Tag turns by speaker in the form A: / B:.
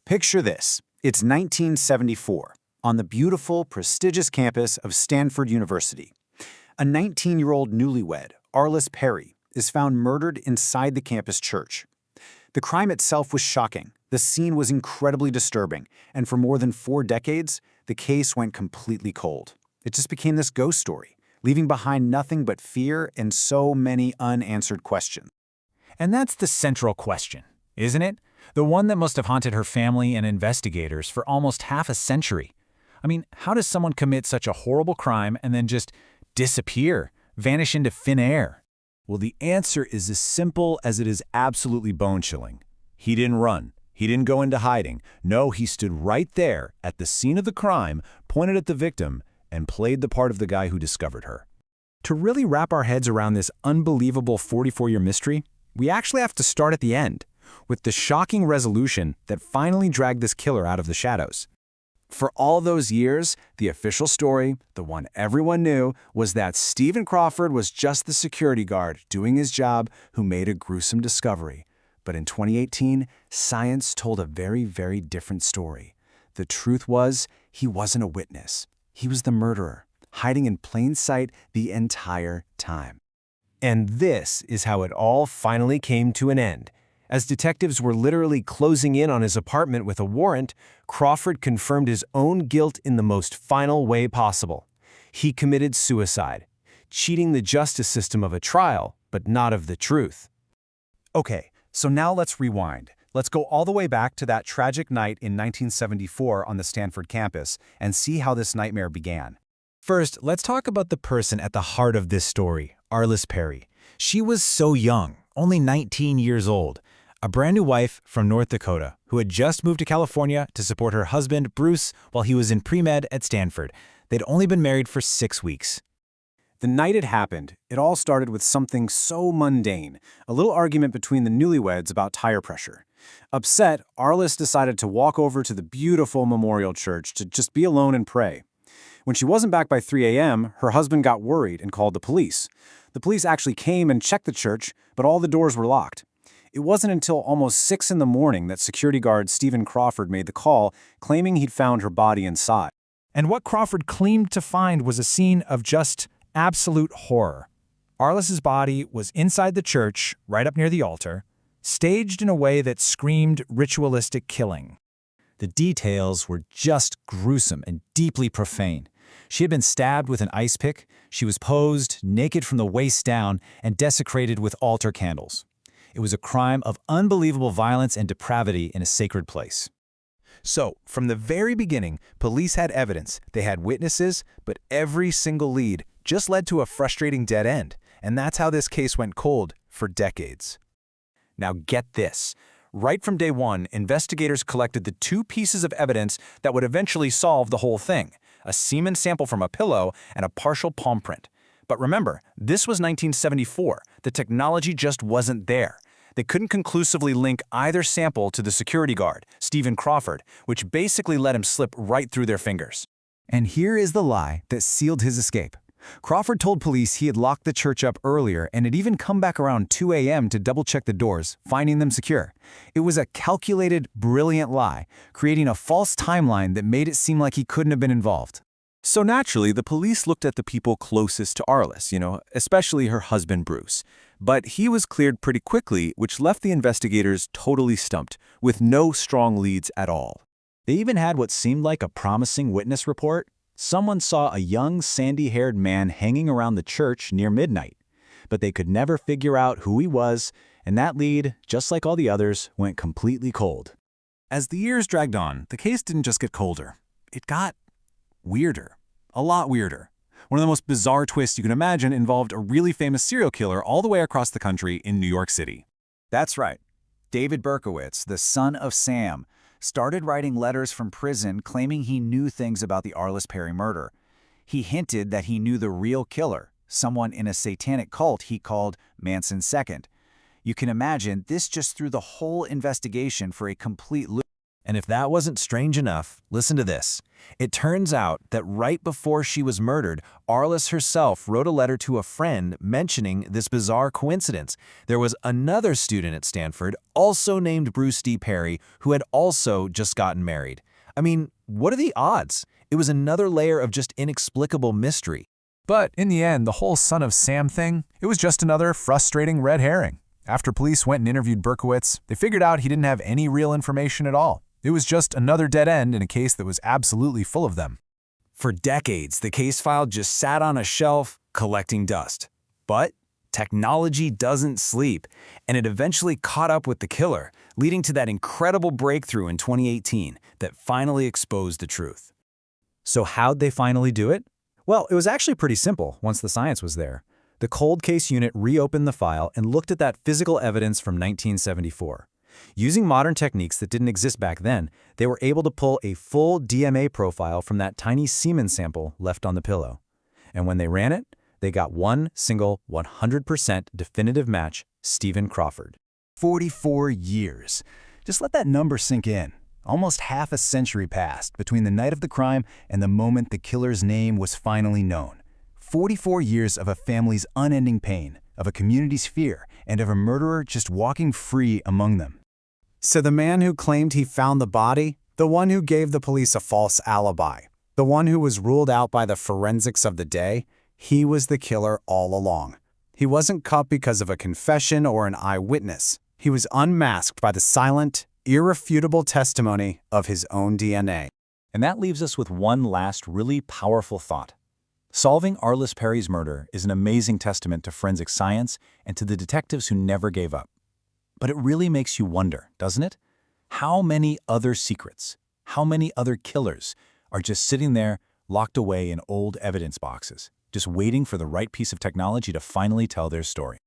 A: Picture this. It's 1974, on the beautiful, prestigious campus of Stanford University. A 19-year-old newlywed, Arlis Perry, is found murdered inside the campus church. The crime itself was shocking, the scene was incredibly disturbing, and for more than 4 decades, the case went completely cold. It just became this ghost story, leaving behind nothing but fear and so many unanswered questions.
B: And that's the central question, isn't it? The one that must have haunted her family and investigators for almost half a century. I mean, how does someone commit such a horrible crime and then just disappear, vanish into thin air?
C: Well, the answer is as simple as it is absolutely bone-chilling. He didn't run. He didn't go into hiding. No, he stood right there at the scene of the crime, pointed at the victim, and played the part of the guy who discovered her.
B: To really wrap our heads around this unbelievable 44-year mystery, we actually have to start at the end, with the shocking resolution that finally dragged this killer out of the shadows.
C: For all those years, the official story, the one everyone knew, was that Stephen Crawford was just the security guard doing his job who made a gruesome discovery. But in 2018, science told a very, very different story. The truth was, he wasn't a witness. He was the murderer, hiding in plain sight the entire time.
D: And this is how it all finally came to an end. As detectives were literally closing in on his apartment with a warrant, Crawford confirmed his own guilt in the most final way possible. He committed suicide, cheating the justice system of a trial, but not of the truth.
A: Okay, so now let's rewind. Let's go all the way back to that tragic night in 1974 on the Stanford campus and see how this nightmare began.
B: First, let's talk about the person at the heart of this story, Arlis Perry. She was so young, only 19 years old. A brand new wife from North Dakota who had just moved to California to support her husband, Bruce, while he was in pre-med at Stanford. They'd only been married for 6 weeks.
A: The night it happened, it all started with something so mundane, a little argument between the newlyweds about tire pressure. Upset, Arlis decided to walk over to the beautiful memorial church to just be alone and pray. When she wasn't back by 3 a.m., her husband got worried and called the police. The police actually came and checked the church, but all the doors were locked. It wasn't until almost 6 in the morning that security guard Stephen Crawford made the call, claiming he'd found her body inside.
B: And what Crawford claimed to find was a scene of just absolute horror. Arlis's body was inside the church, right up near the altar, staged in a way that screamed ritualistic killing.
A: The details were just gruesome and deeply profane. She had been stabbed with an ice pick, she was posed, naked from the waist down, and desecrated with altar candles. It was a crime of unbelievable violence and depravity in a sacred place.
C: So, from the very beginning, police had evidence, they had witnesses, but every single lead just led to a frustrating dead end. And that's how this case went cold for decades.
A: Now get this. Right from day one, investigators collected the 2 pieces of evidence that would eventually solve the whole thing: a semen sample from a pillow and a partial palm print. But remember, this was 1974. The technology just wasn't there. They couldn't conclusively link either sample to the security guard, Stephen Crawford, which basically let him slip right through their fingers.
C: And here is the lie that sealed his escape. Crawford told police he had locked the church up earlier and had even come back around 2 a.m. to double-check the doors, finding them secure. It was a calculated, brilliant lie, creating a false timeline that made it seem like he couldn't have been involved. So naturally, the police looked at the people closest to Arlis, especially her husband, Bruce. But he was cleared pretty quickly, which left the investigators totally stumped, with no strong leads at all. They even had what seemed like a promising witness report. Someone saw a young, sandy-haired man hanging around the church near midnight. But they could never figure out who he was, and that lead, just like all the others, went completely cold. As the years dragged on, the case didn't just get colder. It got weirder. A lot weirder. One of the most bizarre twists you can imagine involved a really famous serial killer all the way across the country in New York City. That's right. David Berkowitz, the son of Sam, started writing letters from prison claiming he knew things about the Arlis Perry murder. He hinted that he knew the real killer, someone in a satanic cult he called Manson II. You can imagine this just threw the whole investigation for a complete loop.
B: And if that wasn't strange enough, listen to this. It turns out that right before she was murdered, Arlis herself wrote a letter to a friend mentioning this bizarre coincidence. There was another student at Stanford, also named Bruce D. Perry, who had also just gotten married. I mean, what are the odds? It was another layer of just inexplicable mystery.
C: But in the end, the whole son of Sam thing, it was just another frustrating red herring. After police went and interviewed Berkowitz, they figured out he didn't have any real information at all. It was just another dead end in a case that was absolutely full of them.
A: For decades, the case file just sat on a shelf, collecting dust. But technology doesn't sleep, and it eventually caught up with the killer, leading to that incredible breakthrough in 2018 that finally exposed the truth.
C: So how'd they finally do it? Well, it was actually pretty simple once the science was there. The cold case unit reopened the file and looked at that physical evidence from 1974. Using modern techniques that didn't exist back then, they were able to pull a full DNA profile from that tiny semen sample left on the pillow. And when they ran it, they got one single 100% definitive match, Stephen Crawford. 44 years. Just let that number sink in. Almost half a century passed between the night of the crime and the moment the killer's name was finally known. 44 years of a family's unending pain, of a community's fear, and of a murderer just walking free among them.
A: So the man who claimed he found the body, the one who gave the police a false alibi, the one who was ruled out by the forensics of the day, he was the killer all along. He wasn't caught because of a confession or an eyewitness. He was unmasked by the silent, irrefutable testimony of his own DNA.
B: And that leaves us with one last really powerful thought. Solving Arlis Perry's murder is an amazing testament to forensic science and to the detectives who never gave up. But it really makes you wonder, doesn't it? How many other secrets, how many other killers are just sitting there locked away in old evidence boxes, just waiting for the right piece of technology to finally tell their story?